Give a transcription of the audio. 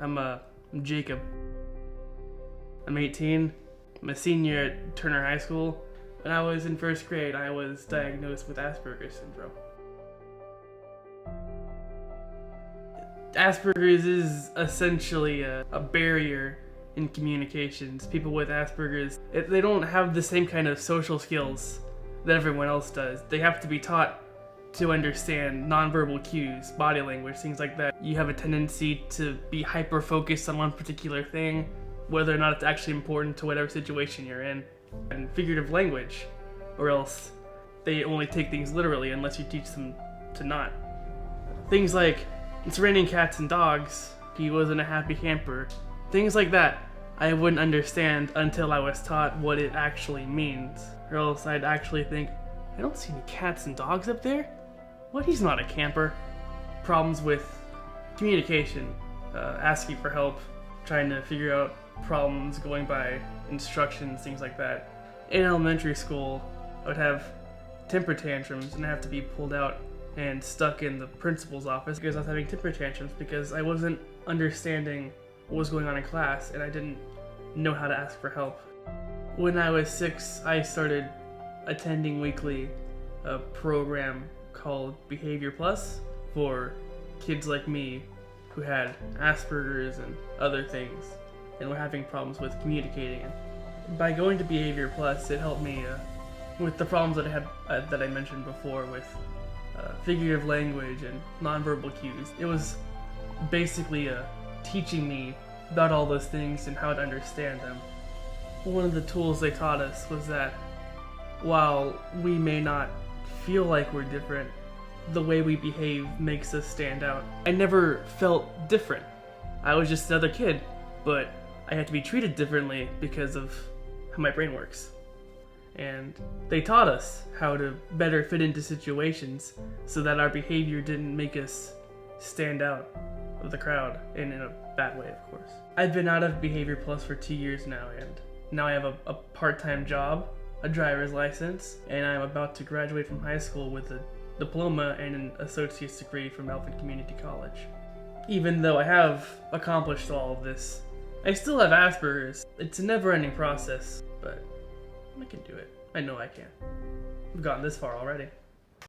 I'm Jacob. I'm 18. I'm a senior at Turner High School. When I was in first grade, I was diagnosed with Asperger's syndrome. Asperger's is essentially a barrier in communications. People with Asperger's, they don't have the same kind of social skills that everyone else does. They have to be taught to understand nonverbal cues, body language, things like that. You have a tendency to be hyper-focused on one particular thing, whether or not it's actually important to whatever situation you're in. And figurative language, or else they only take things literally unless you teach them to not. Things like, it's raining cats and dogs, he wasn't a happy camper. Things like that I wouldn't understand until I was taught what it actually means. Or else I'd actually think, I don't see any cats and dogs up there. What, he's not a camper. Problems with communication, asking for help, trying to figure out problems, going by instructions, things like that. In elementary school, I would have temper tantrums and have to be pulled out and stuck in the principal's office because I was having temper tantrums because I wasn't understanding what was going on in class and I didn't know how to ask for help. When I was 6, I started attending weekly a program called Behavior Plus for kids like me who had Asperger's and other things and were having problems with communicating. By going to Behavior Plus, it helped me with the problems that I had that I mentioned before with figurative language and nonverbal cues. It was basically teaching me about all those things and how to understand them. One of the tools they taught us was that while we may not feel like we're different, the way we behave makes us stand out. I never felt different. I was just another kid, but I had to be treated differently because of how my brain works. And they taught us how to better fit into situations so that our behavior didn't make us stand out of the crowd, and in a bad way, of course. I've been out of Behavior Plus for 2 years now, and now I have a part-time job, a driver's license, and I'm about to graduate from high school with a diploma and an associate's degree from Elfin Community College. Even though I have accomplished all of this, I still have Asperger's. It's a never-ending process, but I can do it. I know I can. I've gotten this far already.